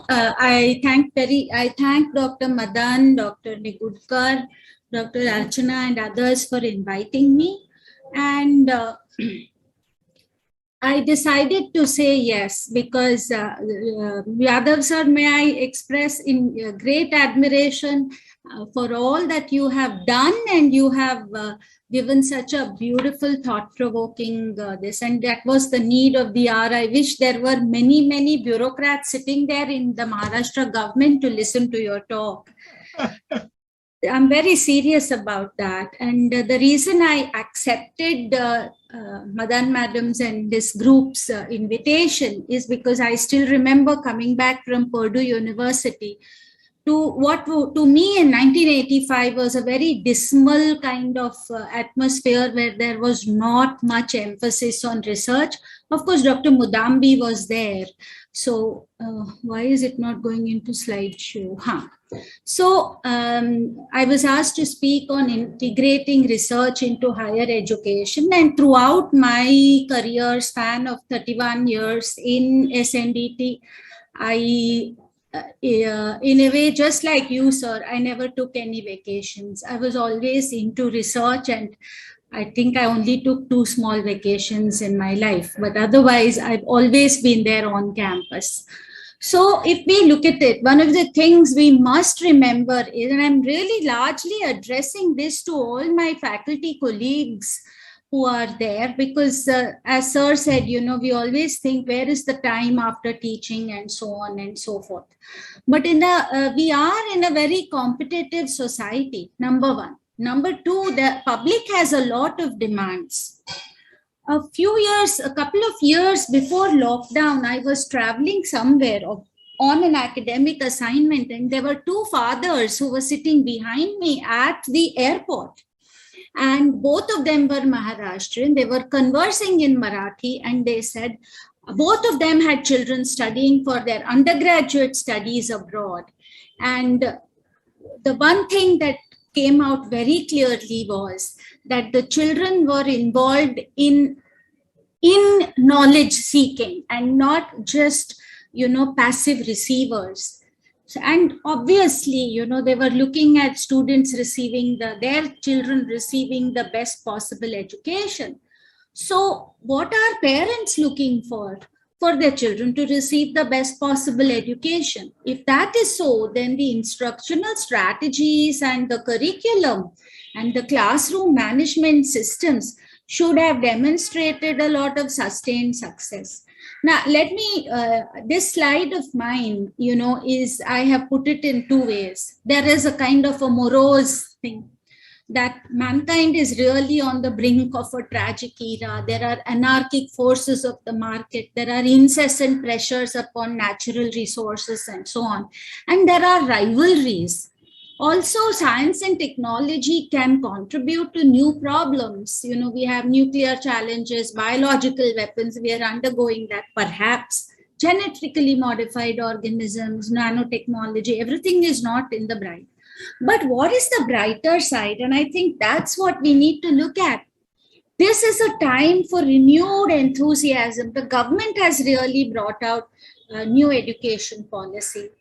I thank Dr. Madan, Dr. Nigudkar, Dr. Archana, and others for inviting me. And I decided to say yes because Yadav sir, may I express in great admiration for all that you have done, and you have given such a beautiful, thought-provoking this, and that was the need of the hour. I wish there were many bureaucrats sitting there in the Maharashtra government to listen to your talk. I'm very serious about that. And the reason I accepted Madan Madam's and this group's invitation is because I still remember coming back from Purdue University to what to me in 1985 was a very dismal kind of atmosphere where there was not much emphasis on research. Of course, Dr. Mudambi was there. So why is it not going into slideshow? So I was asked to speak on integrating research into higher education, and throughout my career span of 31 years in SNDT, I in a way, just like you, sir, I never took any vacations. I was always into research, and I think I only took 2 small vacations in my life, but otherwise I've always been there on campus. So if we look at it, one of the things we must remember is, and I'm really largely addressing this to all my faculty colleagues who are there, because as sir said, you know, we always think where is the time after teaching and so on and so forth. But in the we are in a very competitive society, number one. Number two, the public has a lot of demands. A couple of years before lockdown, I was traveling somewhere on an academic assignment, and there were 2 fathers who were sitting behind me at the airport. And both of them were Maharashtrian. They were conversing in Marathi, and they said both of them had children studying for their undergraduate studies abroad. And the one thing that came out very clearly was that the children were involved in knowledge seeking and not just, you know, passive receivers. And obviously, you know, they were looking at students receiving their children receiving the best possible education. So what are parents looking for? For their children to receive the best possible education. If that is so, then the instructional strategies and the curriculum and the classroom management systems should have demonstrated a lot of sustained success. Now, let me, this slide of mine, you know, I have put it in 2 ways. There is a kind of a morose thing, that mankind is really on the brink of a tragic era. There are anarchic forces of the market. There are incessant pressures upon natural resources and so on. And there are rivalries. Also, science and technology can contribute to new problems. You know, we have nuclear challenges, biological weapons. We are undergoing that, perhaps. Genetically modified organisms, nanotechnology, everything is not in the bright. But what is the brighter side? And I think that's what we need to look at. This is a time for renewed enthusiasm. The government has really brought out a new education policy.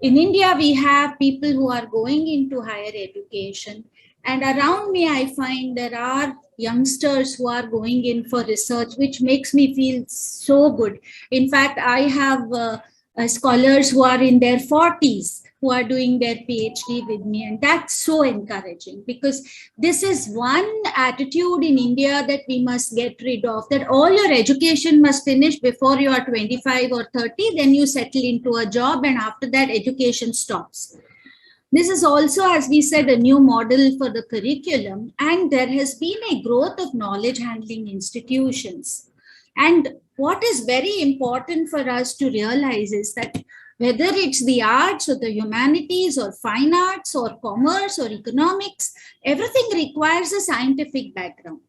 In India, we have people who are going into higher education. And around me, I find there are youngsters who are going in for research, which makes me feel so good. In fact, I have scholars who are in their 40s who are doing their PhD with me. And that's so encouraging, because this is one attitude in India that we must get rid of, that all your education must finish before you are 25 or 30, then you settle into a job, and after that education stops. This is also, as we said, a new model for the curriculum, and there has been a growth of knowledge handling institutions. And what is very important for us to realize is that whether it's the arts or the humanities or fine arts or commerce or economics, everything requires a scientific background.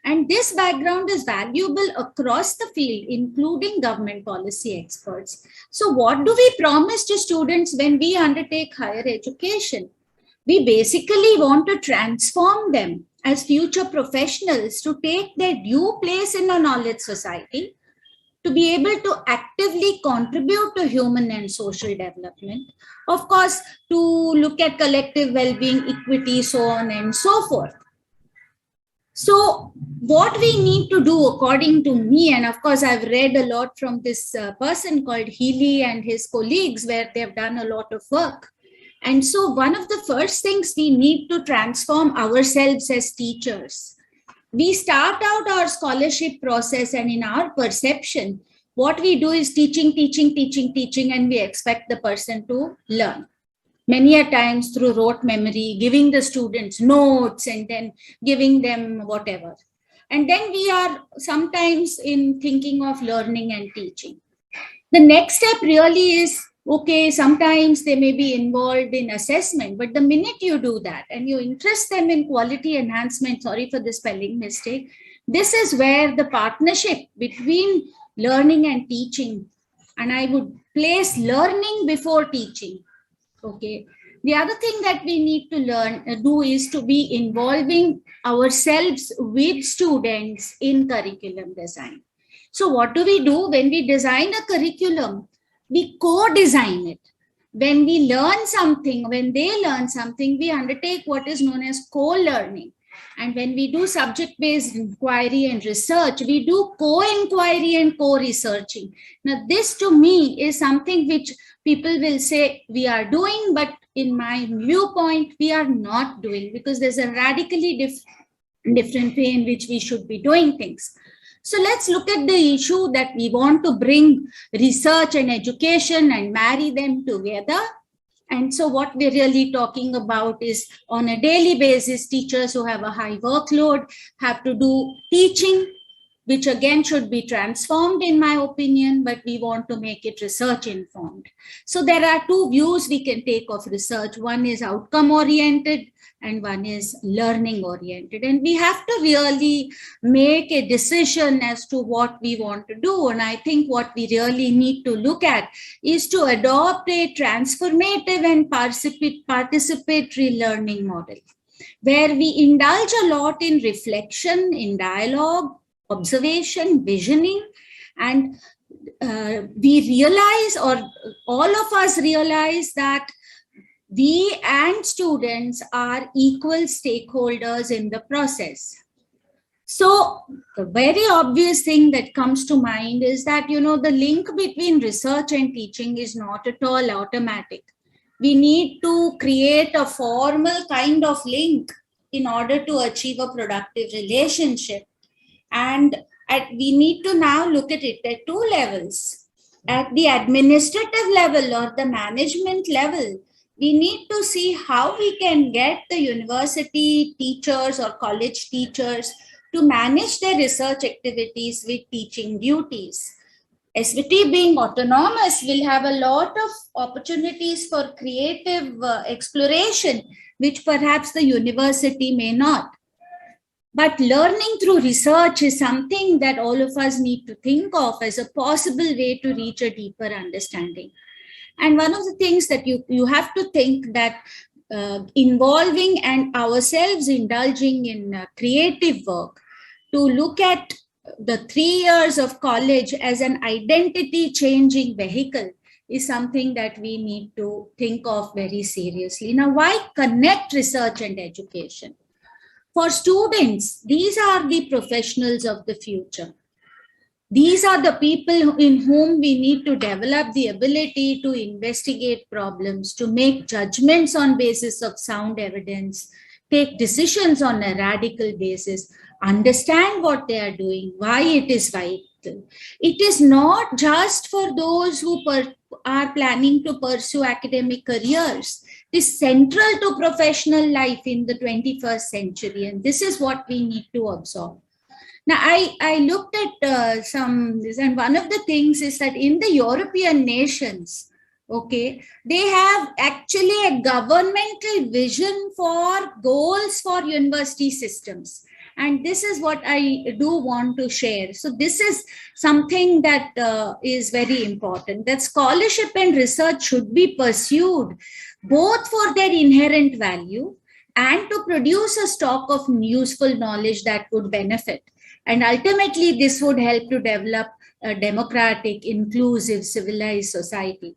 And this background is valuable across the field, including government policy experts. So what do we promise to students when we undertake higher education? We basically want to transform them as future professionals to take their due place in a knowledge society, to be able to actively contribute to human and social development, of course, to look at collective well-being, equity, so on and so forth. So what we need to do, according to me, and of course, I've read a lot from this person called Healy and his colleagues, where they've done a lot of work. And so one of the first things we need to transform ourselves as teachers. We start out our scholarship process, and in our perception, what we do is teaching, and we expect the person to learn. Many a times through rote memory, giving the students notes and then giving them whatever. And then we are sometimes in thinking of learning and teaching. The next step really is, okay, sometimes they may be involved in assessment, but the minute you do that and you interest them in quality enhancement, sorry for the spelling mistake, this is where the partnership between learning and teaching, and I would place learning before teaching. Okay. The other thing that we need to do is to be involving ourselves with students in curriculum design. So what do we do when we design a curriculum? We co-design it. When we learn something, when they learn something, we undertake what is known as co-learning. And when we do subject-based inquiry and research, we do co-inquiry and co-researching. Now, this to me is something which people will say we are doing, but in my viewpoint, we are not doing, because there's a radically different way in which we should be doing things. So let's look at the issue that we want to bring research and education and marry them together. And so what we're really talking about is, on a daily basis, teachers who have a high workload have to do teaching, which again should be transformed in my opinion, but we want to make it research informed. So there are two views we can take of research. One is outcome oriented and one is learning oriented. And we have to really make a decision as to what we want to do. And I think what we really need to look at is to adopt a transformative and participatory learning model, where we indulge a lot in reflection, in dialogue, observation, visioning, and we realize, or all of us realize, that we and students are equal stakeholders in the process. So the very obvious thing that comes to mind is that, the link between research and teaching is not at all automatic. We need to create a formal kind of link in order to achieve a productive relationship. And we need to now look at it at two levels. At the administrative level or the management level, we need to see how we can get the university teachers or college teachers to manage their research activities with teaching duties. SVT being autonomous will have a lot of opportunities for creative exploration, which perhaps the university may not. But learning through research is something that all of us need to think of as a possible way to reach a deeper understanding. And one of the things that you have to think that involving and ourselves indulging in creative work, to look at the 3 years of college as an identity changing vehicle is something that we need to think of very seriously. Now, why connect research and education? For students, these are the professionals of the future. These are the people in whom we need to develop the ability to investigate problems, to make judgments on basis of sound evidence, take decisions on a radical basis, understand what they are doing, why it is vital. It is not just for those who are planning to pursue academic careers. It is central to professional life in the 21st century, and this is what we need to absorb. Now, I looked at some, and one of the things is that in the European nations, okay, they have actually a governmental vision for goals for university systems. And this is what I do want to share. So this is something that is very important, that scholarship and research should be pursued both for their inherent value and to produce a stock of useful knowledge that would benefit. And ultimately, this would help to develop a democratic, inclusive, civilized society.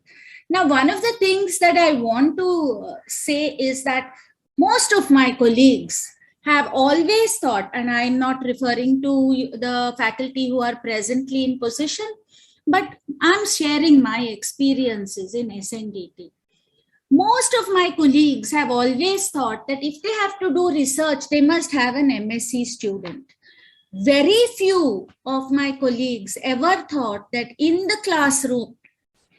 Now, one of the things that I want to say is that most of my colleagues have always thought, and I'm not referring to the faculty who are presently in position, but I'm sharing my experiences in SNDT. Most of my colleagues have always thought that if they have to do research, they must have an MSc student. Very few of my colleagues ever thought that in the classroom,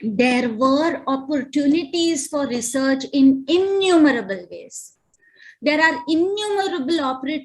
there were opportunities for research in innumerable ways. There are innumerable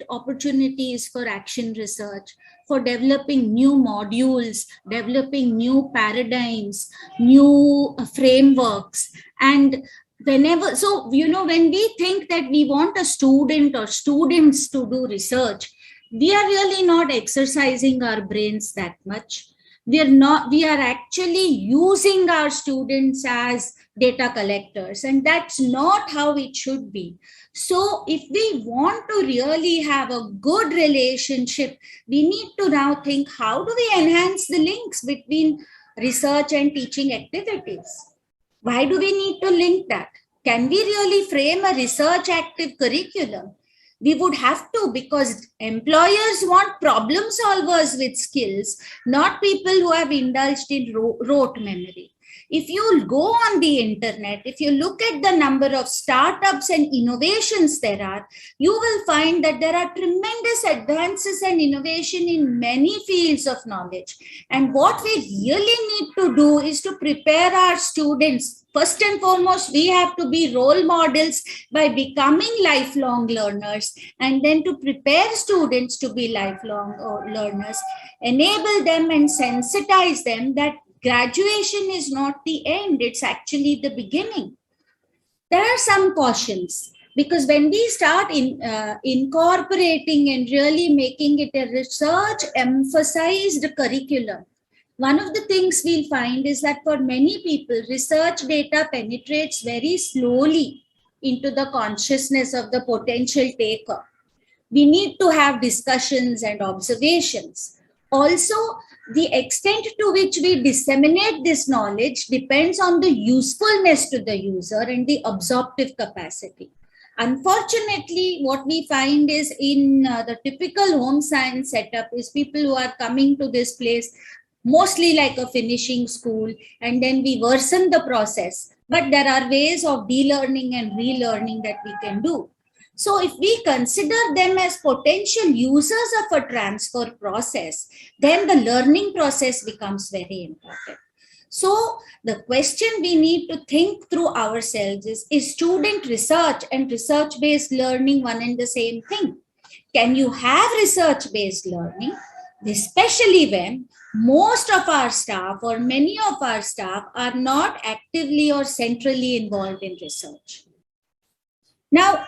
opportunities for action research, for developing new modules, developing new paradigms, new frameworks. And whenever, so, when we think that we want a student or students to do research, we are really not exercising our brains that much. We are actually using our students as data collectors, and that's not how it should be. So if we want to really have a good relationship, we need to now think, how do we enhance the links between research and teaching activities? Why do we need to link that? Can we really frame a research active curriculum? We would have to, because employers want problem solvers with skills, not people who have indulged in rote memory. If you go on the internet, if you look at the number of startups and innovations there are, you will find that there are tremendous advances and innovation in many fields of knowledge. And what we really need to do is to prepare our students. First and foremost, we have to be role models by becoming lifelong learners, and then to prepare students to be lifelong learners, enable them and sensitize them that graduation is not the end, it's actually the beginning. There are some cautions, because when we start incorporating and really making it a research emphasized curriculum, one of the things we'll find is that for many people, research data penetrates very slowly into the consciousness of the potential taker. We need to have discussions and observations. Also, the extent to which we disseminate this knowledge depends on the usefulness to the user and the absorptive capacity. Unfortunately, what we find is in the typical home science setup is people who are coming to this place mostly like a finishing school, and then we worsen the process. But there are ways of de-learning and relearning that we can do. So if we consider them as potential users of a transfer process, then the learning process becomes very important. So the question we need to think through ourselves is student research and research-based learning one and the same thing? Can you have research-based learning, especially when most of our staff or many of our staff are not actively or centrally involved in research? Now,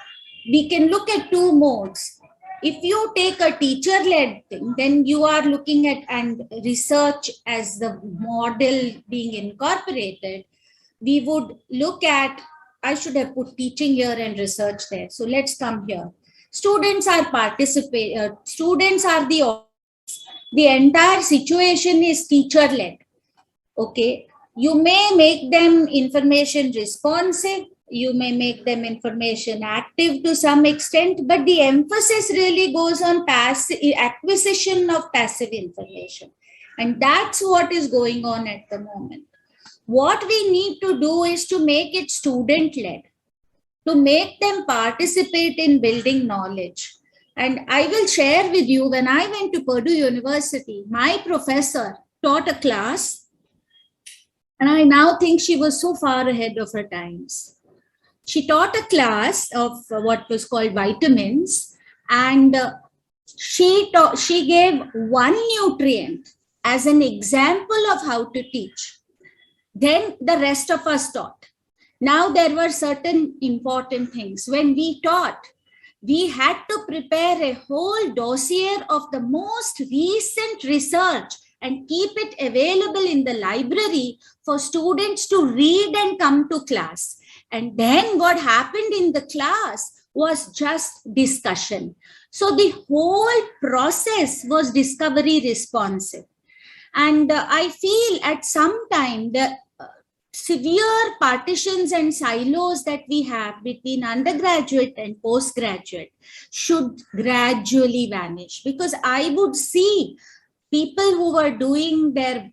we can look at two modes. If you take a teacher-led thing, then you are looking at and research as the model being incorporated. We would look at, I should have put teaching here and research there. So let's come here. Students are students are the entire situation is teacher-led. Okay, you may make them information responsive, you may make them information active to some extent, but the emphasis really goes on acquisition of passive information. And that's what is going on at the moment. What we need to do is to make it student-led, to make them participate in building knowledge. And I will share with you, when I went to Purdue University, my professor taught a class, and I now think she was so far ahead of her times. She taught a class of what was called vitamins, and she gave one nutrient as an example of how to teach. Then the rest of us taught. Now there were certain important things. When we taught, we had to prepare a whole dossier of the most recent research and keep it available in the library for students to read and come to class. And then what happened in the class was just discussion. So the whole process was discovery responsive. And I feel at some time the severe partitions and silos that we have between undergraduate and postgraduate should gradually vanish, because I would see people who were doing their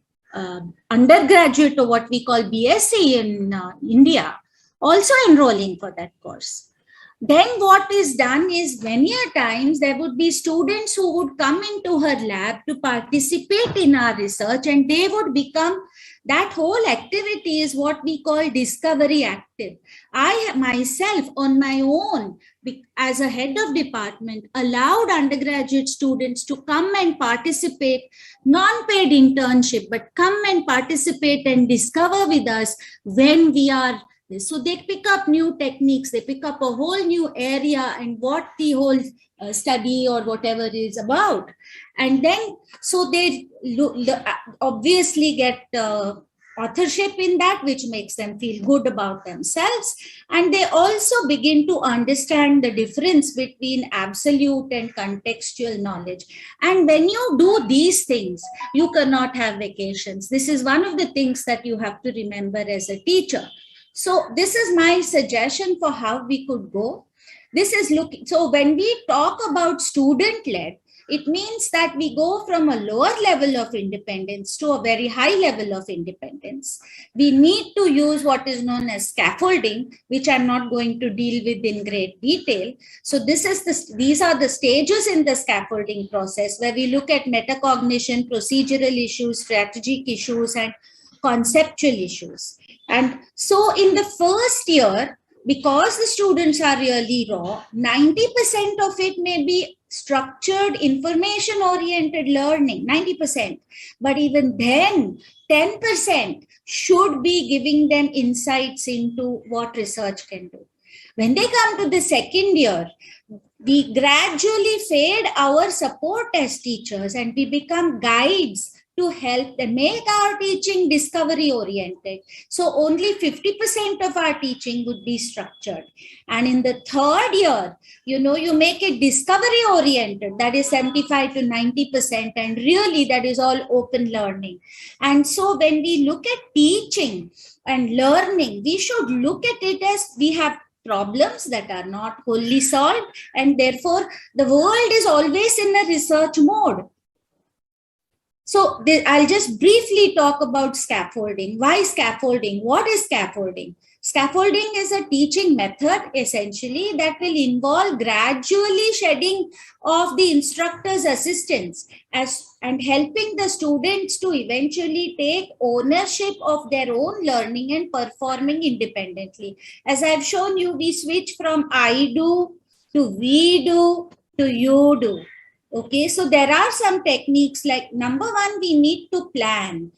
undergraduate, or what we call BSc in India, also enrolling for that course. Then what is done is, many a times there would be students who would come into her lab to participate in our research, and they would become, that whole activity is what we call discovery active. I myself, on my own, as a head of department, allowed undergraduate students to come and participate, non-paid internship, but come and participate and discover with us when we are. So they pick up new techniques, they pick up a whole new area and what the whole study or whatever is about. And then, so they obviously get authorship in that, which makes them feel good about themselves. And they also begin to understand the difference between absolute and contextual knowledge. And when you do these things, you cannot have vacations. This is one of the things that you have to remember as a teacher. So this is my suggestion for how we could go. This is looking, so when we talk about student-led, it means that we go from a lower level of independence to a very high level of independence. We need to use what is known as scaffolding, which I'm not going to deal with in great detail. So these are the stages in the scaffolding process, where we look at metacognition, procedural issues, strategic issues, and conceptual issues. And so in the first year, because the students are really raw, 90% of it may be structured, information-oriented learning, 90%. But even then, 10% should be giving them insights into what research can do. When they come to the second year, we gradually fade our support as teachers and we become guides to help them make our teaching discovery oriented. So only 50% of our teaching would be structured. And in the third year, you make it discovery oriented, that is 75 to 90%, and really that is all open learning. And so when we look at teaching and learning, we should look at it as we have problems that are not wholly solved, and therefore the world is always in a research mode. So I'll just briefly talk about scaffolding. Why scaffolding? What is scaffolding? Scaffolding is a teaching method, essentially, that will involve gradually shedding of the instructor's assistance and helping the students to eventually take ownership of their own learning and performing independently. As I've shown you, we switch from I do to we do to you do. Okay, so there are some techniques, like number one, we need to plan.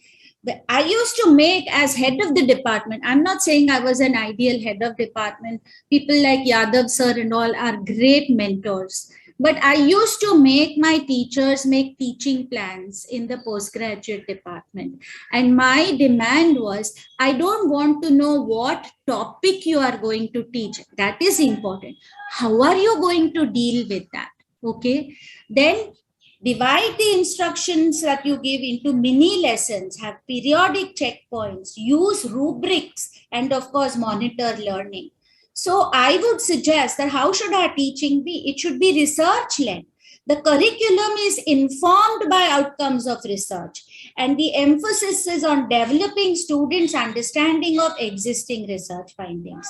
I used to make, as head of the department, I'm not saying I was an ideal head of department. People like Yadav sir and all are great mentors. But I used to make my teachers make teaching plans in the postgraduate department. And my demand was, I don't want to know what topic you are going to teach. That is important. How are you going to deal with that? Okay, then divide the instructions that you give into mini lessons, have periodic checkpoints, use rubrics, and of course, monitor learning. So I would suggest that how should our teaching be? It should be research-led. The curriculum is informed by outcomes of research, and the emphasis is on developing students' understanding of existing research findings.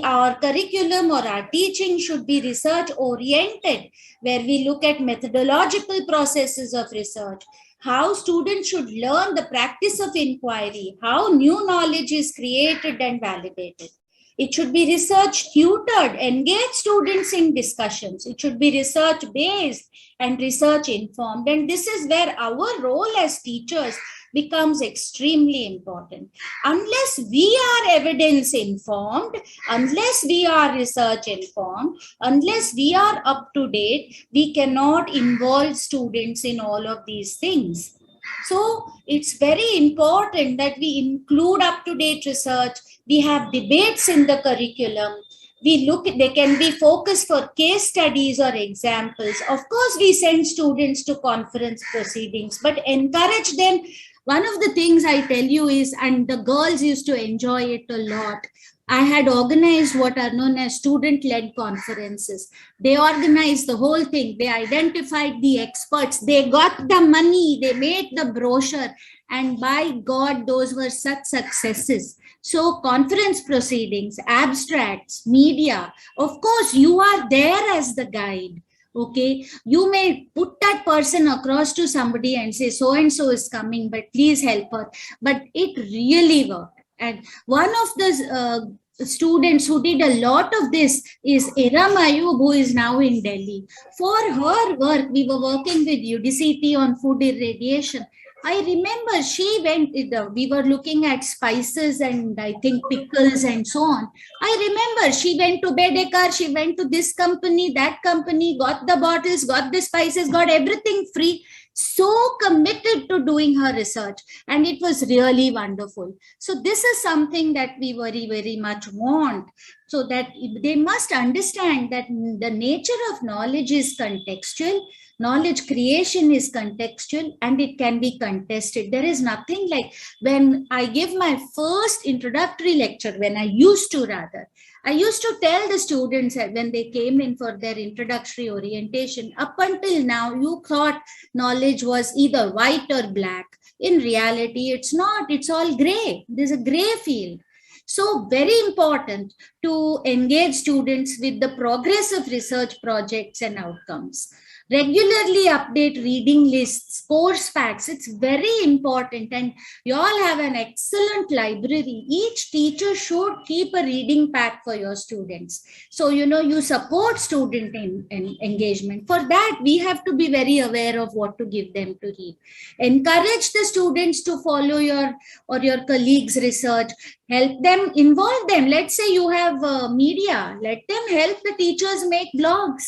Our curriculum or our teaching should be research-oriented, where we look at methodological processes of research, how students should learn the practice of inquiry, how new knowledge is created and validated. It should be research tutored, engage students in discussions. It should be research based and research informed. And this is where our role as teachers becomes extremely important. Unless we are evidence informed, unless we are research informed, unless we are up to date, we cannot involve students in all of these things. So it's very important that we include up-to-date research. We have debates in the curriculum. they can be focused for case studies or examples. Of course, we send students to conference proceedings, but encourage them. One of the things I tell you is, and the girls used to enjoy it a lot, I had organized what are known as student-led conferences. They organized the whole thing. They identified the experts. They got the money. They made the brochure. And by God, those were such successes. So conference proceedings, abstracts, media, of course, you are there as the guide. Okay, you may put that person across to somebody and say, so and so is coming, but please help her. But it really worked. And one of the students who did a lot of this is Iram Ayub, who is now in Delhi. For her work, we were working with UDCT on food irradiation. I remember she went, we were looking at spices and I think pickles and so on. I remember she went to Bedekar, she went to this company, that company, got the bottles, got the spices, got everything free. So committed to doing her research, and it was really wonderful. So this is something that we very, very much want, so that they must understand that the nature of knowledge is contextual. Knowledge creation is contextual and it can be contested. There is nothing like when I give my first introductory lecture, I used to tell the students that when they came in for their introductory orientation, up until now, you thought knowledge was either white or black. In reality, it's not, it's all gray. There's a gray field. So very important to engage students with the progress of research projects and outcomes. Regularly update reading lists, course facts. It's very important, and you all have an excellent library. Each teacher should keep a reading pack for your students. So, you support student engagement. For that, we have to be very aware of what to give them to read. Encourage the students to follow your colleagues' research. Help them, involve them. Let's say you have media. Let them help the teachers make blogs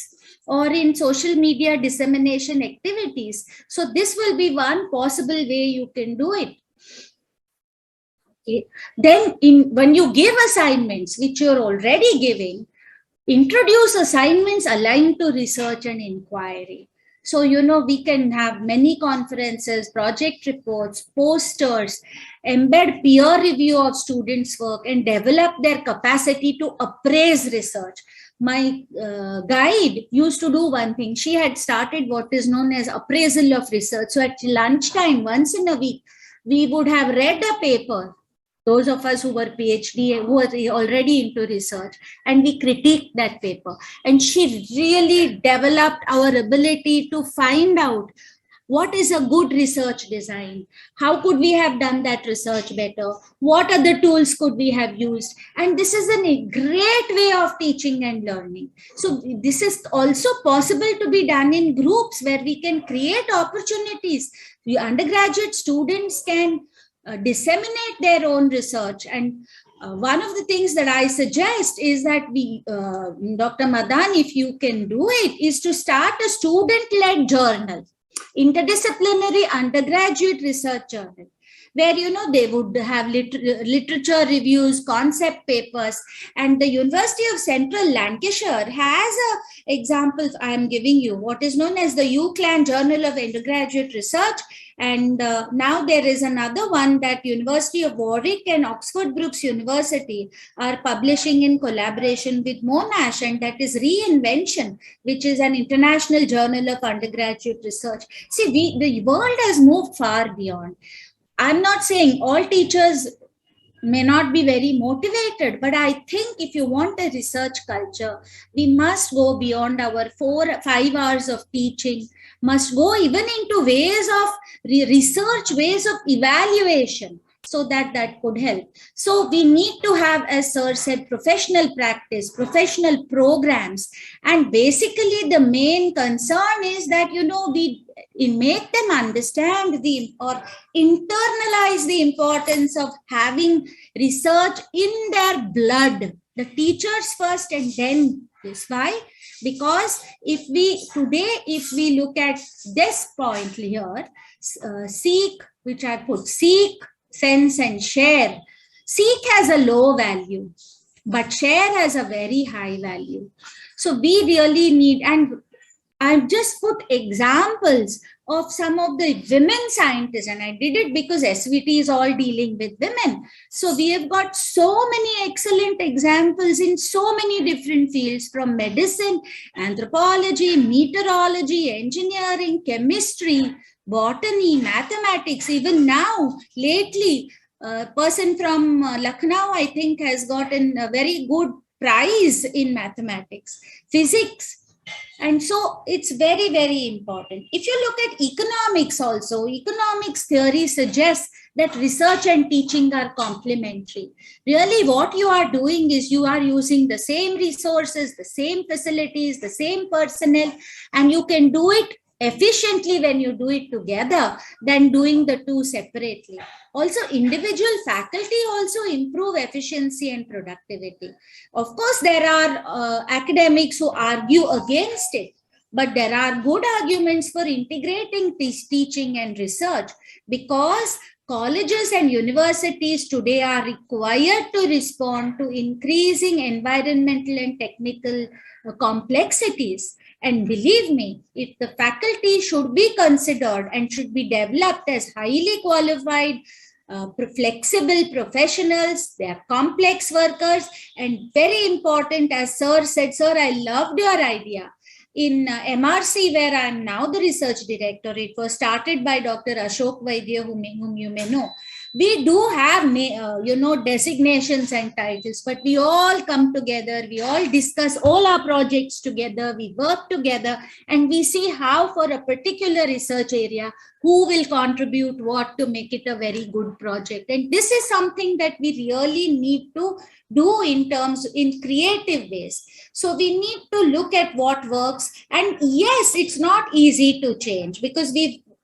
or in social media dissemination activities. So this will be one possible way you can do it. Okay. Then when you give assignments, which you're already giving, introduce assignments aligned to research and inquiry. So, we can have many conferences, project reports, posters, embed peer review of students' work and develop their capacity to appraise research. My guide used to do one thing. She had started what is known as appraisal of research. So at lunchtime, once in a week, we would have read a paper, those of us who were PhD, who were already into research, and we critiqued that paper. And she really developed our ability to find out what is a good research design? How could we have done that research better? What other tools could we have used? And this is a great way of teaching and learning. So this is also possible to be done in groups where we can create opportunities. The undergraduate students can disseminate their own research. And one of the things that I suggest is that Dr. Madan, if you can do it, is to start a student-led journal. Interdisciplinary undergraduate research journal, where they would have literature reviews, concept papers, and the University of Central Lancashire has a example I am giving you, what is known as the UCLAN Journal of Undergraduate Research. And now there is another one that University of Warwick and Oxford Brookes University are publishing in collaboration with Monash, and that is Reinvention, which is an international journal of undergraduate research. See, the world has moved far beyond. I'm not saying all teachers may not be very motivated, but I think if you want a research culture, we must go beyond our 4 or 5 hours of teaching, must go even into ways of research, ways of evaluation, so that could help. So we need to have, as Sir said, professional practice, professional programs. And basically the main concern is that, we make them understand or internalize the importance of having research in their blood. The teachers first and then this. Why? Because if we look at this point here, seek, which I put, seek, sense and share. Seek has a low value. but share has a very high value. So we really need, and I've just put examples of some of the women scientists, and I did it because SVT is all dealing with women. So we have got so many excellent examples in so many different fields, from medicine, anthropology, meteorology, engineering, chemistry, botany, mathematics. Even now, lately, a person from Lucknow, I think, has gotten a very good prize in mathematics, physics. And so it's very, very important. If you look at economics also, economics theory suggests that research and teaching are complementary. Really, what you are doing is you are using the same resources, the same facilities, the same personnel, and you can do it efficiently when you do it together than doing the two separately. Also, individual faculty also improve efficiency and productivity. Of course, there are academics who argue against it, but there are good arguments for integrating teaching and research, because colleges and universities today are required to respond to increasing environmental and technical complexities. And believe me, if the faculty should be considered and should be developed as highly qualified, flexible professionals, they are complex workers, and very important, as Sir said, Sir, I loved your idea. In MRC, where I am now the research director, it was started by Dr. Ashok Vaidya, whom you may know. We do have, designations and titles, but we all come together, we all discuss all our projects together, we work together, and we see how for a particular research area, who will contribute what to make it a very good project. And this is something that we really need to do in creative ways. So we need to look at what works. And yes, it's not easy to change, because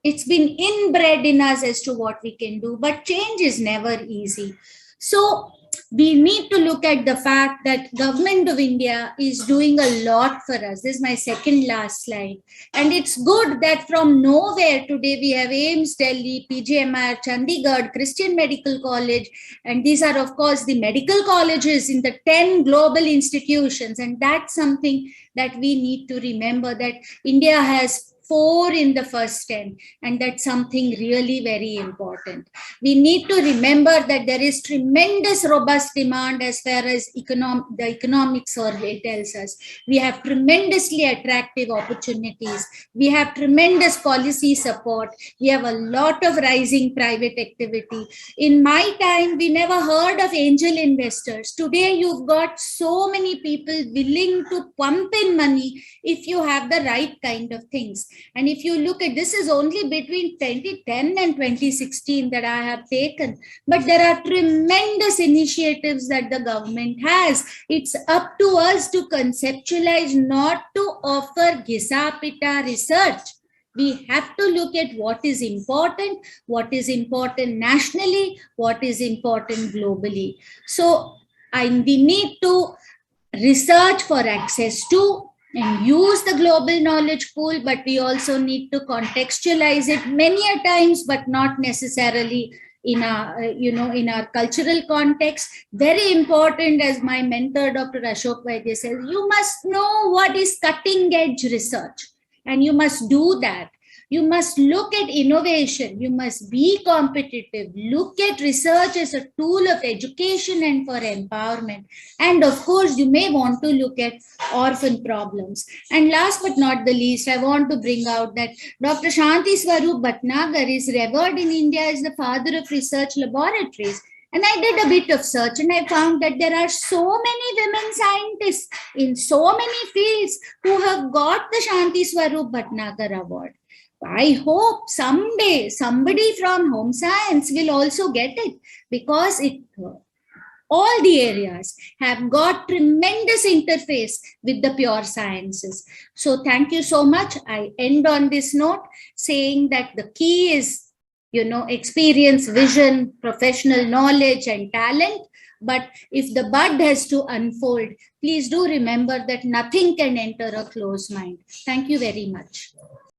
it's been inbred in us as to what we can do, but change is never easy. So we need to look at the fact that Government of India is doing a lot for us. This is my second last slide. And it's good that from nowhere today we have AIIMS Delhi, PGMR, Chandigarh, Christian Medical College, and these are of course the medical colleges in the 10 global institutions. And that's something that we need to remember, that India has 4 in the first 10, and that's something really very important. We need to remember that there is tremendous robust demand as far as the economic survey tells us. We have tremendously attractive opportunities. We have tremendous policy support. We have a lot of rising private activity. In my time, we never heard of angel investors. Today, you've got so many people willing to pump in money if you have the right kind of things. And if you look at, this is only between 2010 and 2016 that I have taken, but there are tremendous initiatives that the government has. It's up to us to conceptualize, not to offer Gisapita research. We have to look at what is important nationally, what is important globally. So we need to research for access to and use the global knowledge pool, but we also need to contextualize it many a times, but not necessarily in our cultural context. Very important, as my mentor, Dr. Ashok Vaidya says, you must know what is cutting edge research, and you must do that. You must look at innovation. You must be competitive. Look at research as a tool of education and for empowerment. And of course, you may want to look at orphan problems. And last but not the least, I want to bring out that Dr. Shanti Swarup Bhatnagar is revered in India as the father of research laboratories. And I did a bit of search, and I found that there are so many women scientists in so many fields who have got the Shanti Swarup Bhatnagar Award. I hope someday somebody from home science will also get it, because all the areas have got tremendous interface with the pure sciences. So thank you so much. I end on this note saying that the key is, experience, vision, professional knowledge, and talent. But if the bud has to unfold, please do remember that nothing can enter a closed mind. Thank you very much.